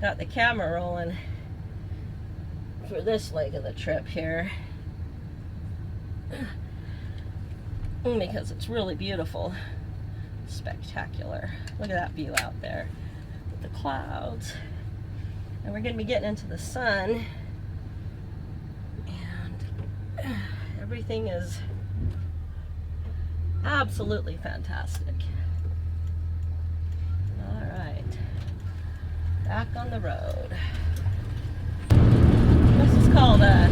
got the camera rolling for this leg of the trip here because it's really beautiful, spectacular. Look at that view out there with the clouds, and we're going to be getting into the sun, and everything is absolutely fantastic. All right, back on the road. This is called a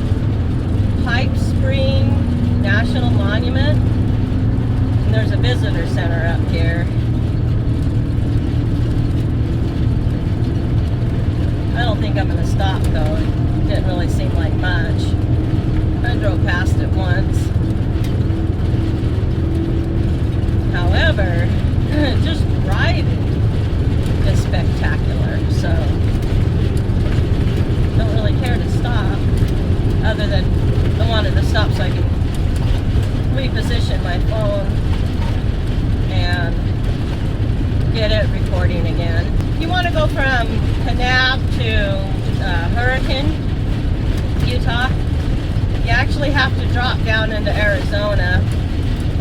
Pipe Spring National Monument, and there's a visitor center up here. I don't think I'm going to stop though. It didn't really seem like much. I drove past it once. However, just driving is spectacular, so don't really care to stop, other than I wanted to stop so I can reposition my phone and get it recording again. You want to go from Kanab to Hurricane, Utah, you actually have to drop down into Arizona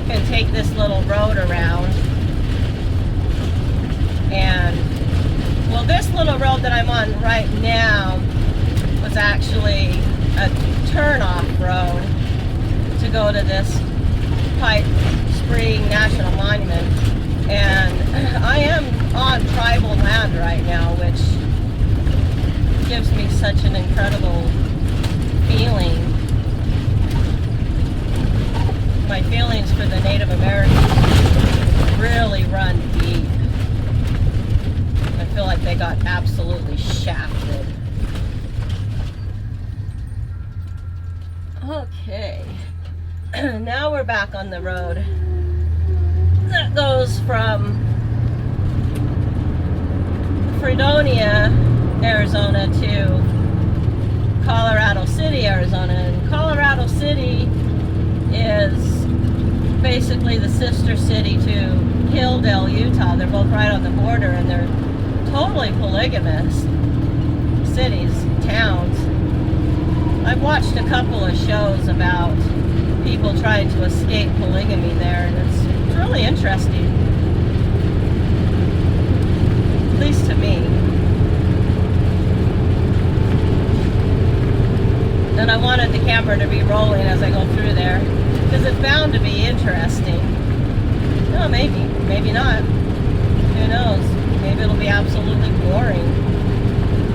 and take this little road around. And well, this little road that I'm on right now was actually a turn-off road to go to this Pipe Spring National Monument. And I am on tribal land right now, which gives me such an incredible feeling. My feelings for the Native Americans really run deep. I feel like they got absolutely shafted. Okay, now we're back on the road that goes from Fredonia, Arizona to Colorado City, Arizona. And Colorado City is basically the sister city to Hilldale, Utah. They're both right on the border, and they're totally polygamous cities, towns. I've watched a couple of shows about people trying to escape polygamy there, and it's really interesting, at least to me. And I wanted the camera to be rolling as I go through there, because it's bound to be interesting. No, maybe not. Who knows? Maybe it'll be absolutely boring.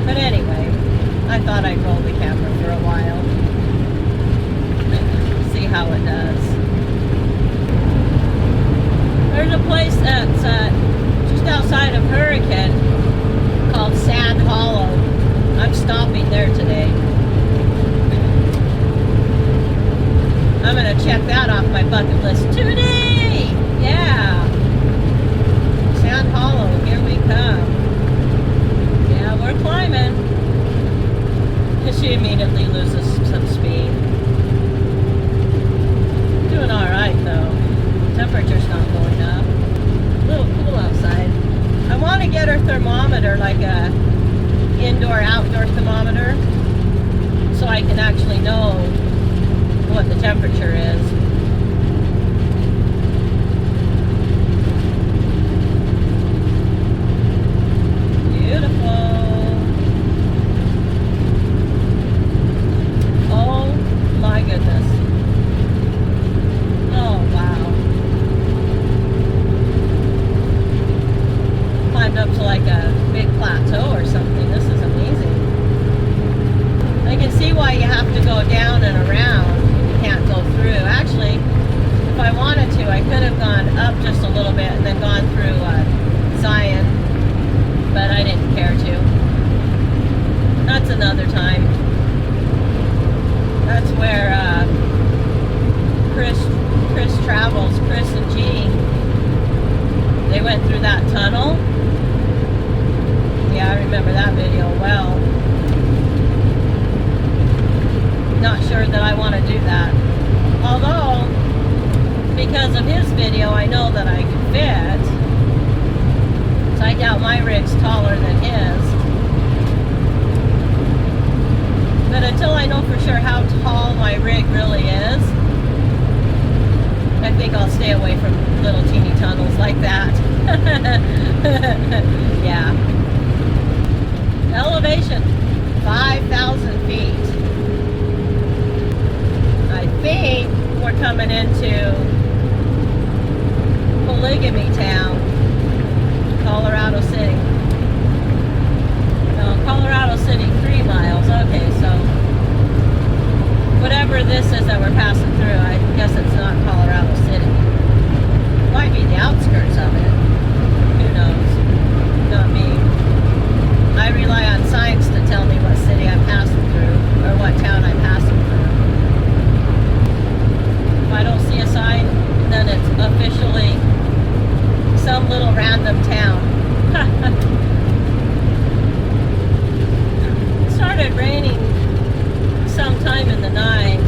But anyway, I thought I'd roll the camera for a while. See how it does. There's a place that's just outside of Hurricane called Sand Hollow. I'm stopping there today. I'm going to check that off my bucket list today. Yeah. Sand Hollow, here we come. Yeah, we're climbing. And she immediately loses some speed. Doing alright though. Temperature's not going up. A little cool outside. I want to get her thermometer, like a indoor-outdoor thermometer, so I can actually know what the temperature is. Beautiful. Oh my goodness. Oh wow. Climbed up to like a big plateau or something. This is amazing. I can see why you have to go down and around. Can't go through. Actually, if I wanted to, I could have gone up just a little bit and then gone through Zion, but I didn't care to. That's another time. That's where Chris travels, Chris and G. They went through that tunnel. Yeah, I remember that video well. Not sure that I want to do that. Although, because of his video, I know that I can fit. So I doubt my rig's taller than his. But until I know for sure how tall my rig really is, I think I'll stay away from little teeny tunnels like that. Yeah. Elevation, 5,000 feet. I think we're coming into Polygamy Town, Colorado City. No, Colorado City, 3 miles. Okay, so whatever this is that we're passing through, I guess it's not Colorado City. Might be the outskirts of it. Who knows? Not me. I rely on signs to tell me what city I'm passing through, or what town I'm passing through. If I don't see a sign, then it's officially some little random town. It started raining sometime in the night.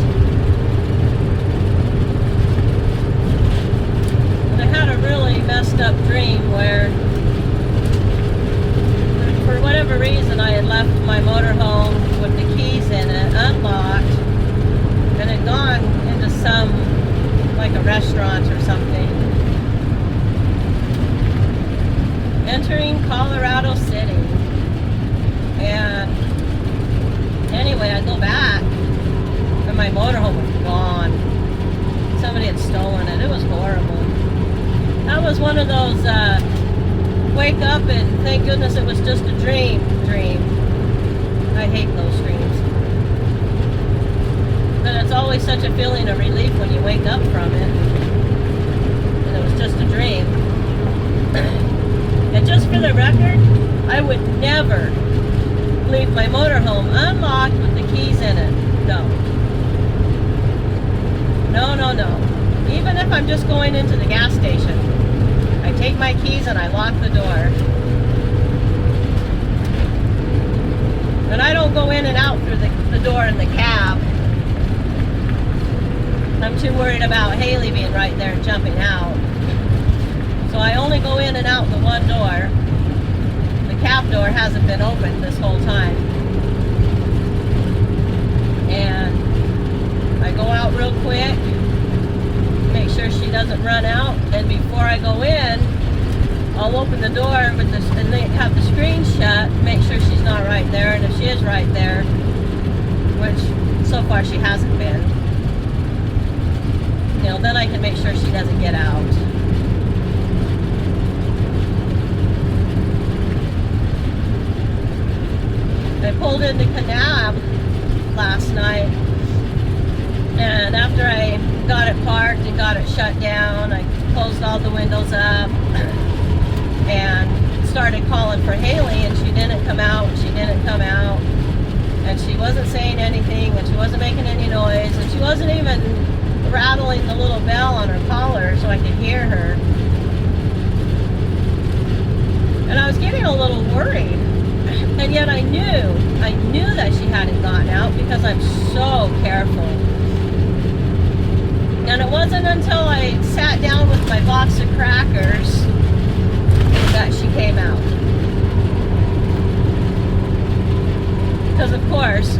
And I had a really messed up dream where, for whatever reason, I had left my motorhome with the keys in it, unlocked, and had gone into some, like a restaurant or something. Entering Colorado City. And anyway, I go back, and my motorhome was gone. Somebody had stolen it. It was horrible. That was one of those wake up and thank goodness it was just a dream. I hate those dreams. But it's always such a feeling of relief when you wake up from it. And it was just a dream. And just for the record, I would never leave my motorhome unlocked with the keys in it. No. Even if I'm just going into the gas station, I take my keys and I lock the door. And I don't go in and out through the door in the cab. I'm too worried about Haley being right there and jumping out. So I only go in and out the one door. The cab door hasn't been opened this whole time. And I go out real quick, make sure she doesn't run out, and before I go in, I'll open the door with this, and they have the screen shut, make sure she's not right there, and if she is right there, which so far she hasn't been, you know, then I can make sure she doesn't get out. I pulled into Kanab last night, and after I got it parked and got it shut down, I closed all the windows up and started calling for Haley, and she didn't come out, and she wasn't saying anything, and she wasn't making any noise, and she wasn't even rattling the little bell on her collar so I could hear her. And I was getting a little worried. And yet I knew that she hadn't gotten out because I'm so careful. And it wasn't until I sat down with my box of crackers that she came out. Because of course,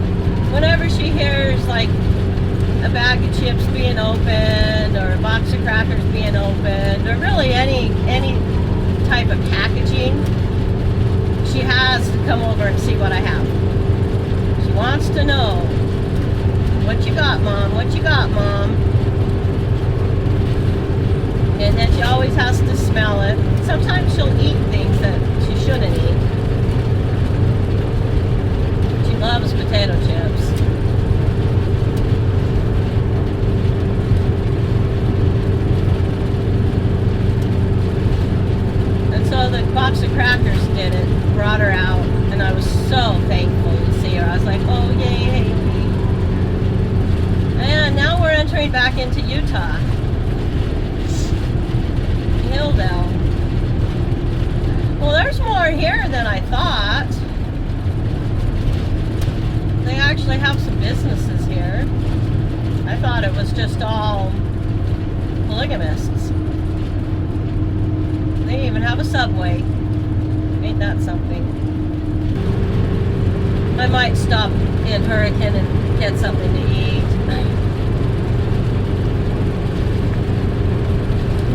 whenever she hears like a bag of chips being opened or a box of crackers being opened or really any type of packaging, she has to come over and see what I have. She wants to know, what you got, Mom? What you got, Mom? And then she always has to smell it. Sometimes she'll eat things that she shouldn't eat. She loves potato chips. And so the box of crackers did it, brought her out, and I was so thankful to see her. I was like, oh yay, Haley. And now we're entering back into Utah. Hilldale. Well, there's more here than I thought. They actually have some businesses here. I thought it was just all polygamists. They even have a Subway. Ain't that something? I might stop in Hurricane and get something to eat.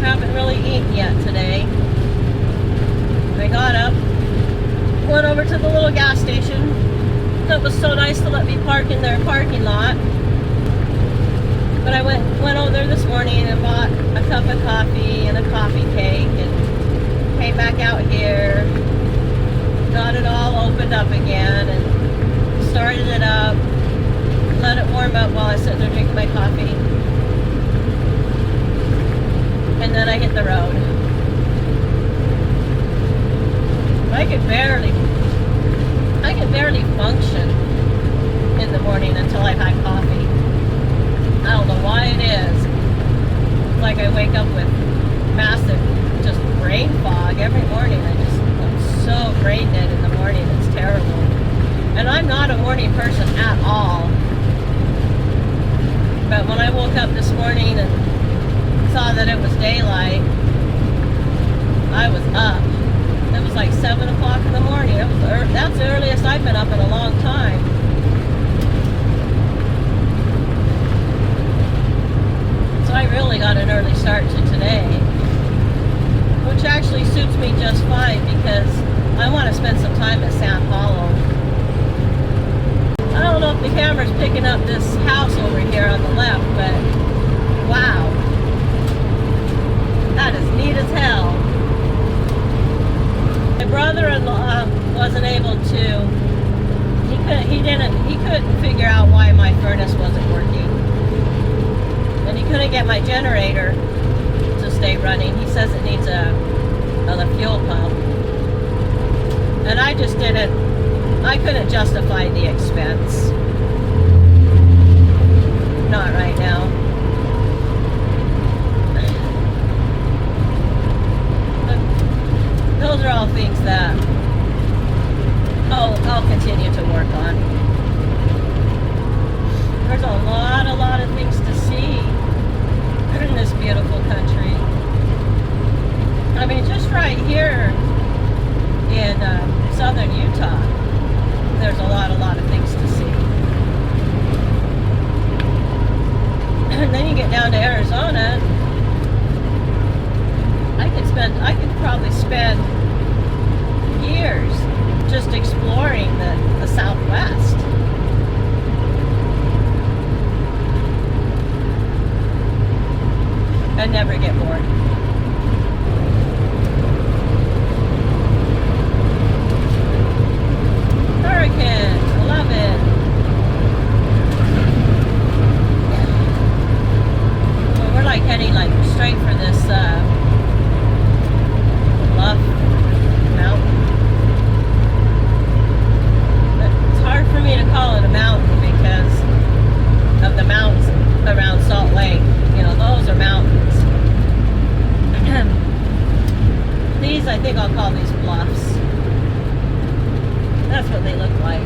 Haven't really eaten yet today. I got up, went over to the little gas station that was so nice to let me park in their parking lot. But I went over there this morning and bought a cup of coffee and a coffee cake and came back out here, got it all opened up again and started it up, let it warm up while I was sitting there drinking my coffee. And then I hit the road. I could barely function in the morning until I've had coffee. I don't know why it is. It's like I wake up with massive just brain fog every morning. I'm so brain dead in the morning. It's terrible. And I'm not a morning person at all. But when I woke up this morning and saw that it was daylight, I was up. It was like 7 o'clock in the morning. That's the earliest I've been up in a long time. So I really got an early start to today, which actually suits me just fine because I want to spend some time at Sand Hollow. I don't know if the camera's picking up this house over here on the left, but wow, that is neat as hell. My brother-in-law wasn't able to, he couldn't figure out why my furnace wasn't working. And he couldn't get my generator to stay running. He says it needs a fuel pump. And I just I couldn't justify the expense. Not right now. But those are all things that I'll continue to work on. There's a lot of things to see in this beautiful country. I mean, just right here in southern Utah, there's a lot of things to see. And then you get down to Arizona, I could probably spend years just exploring the Southwest. And never get bored. Hurricane, I love it. Well, we're like heading like straight for this bluff mountain. But it's hard for me to call it a mountain because of the mountains around Salt Lake. You know, those are mountains. These, I think I'll call these bluffs. That's what they look like.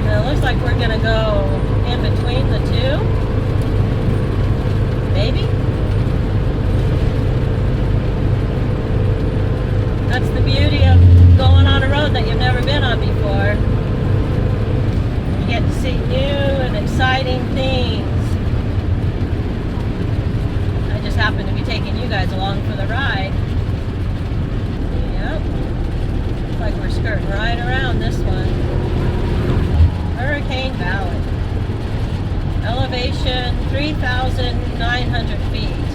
And it looks like we're gonna go in between the two. Maybe? That's the beauty of going on a road that you've never been on before. You get to see new and exciting things. I just happen to be taking you guys along for the ride. Yep. Looks like we're skirting right around this one. Hurricane Valley. Elevation 3,900 feet.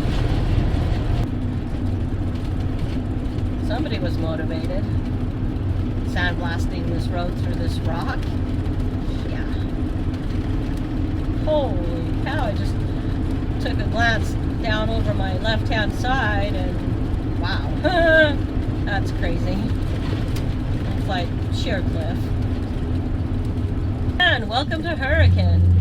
Somebody was motivated. Sandblasting this road through this rock. Yeah. Holy cow, I just took a glance down over my left-hand side and wow. That's crazy. It's like sheer cliff. And welcome to Hurricane.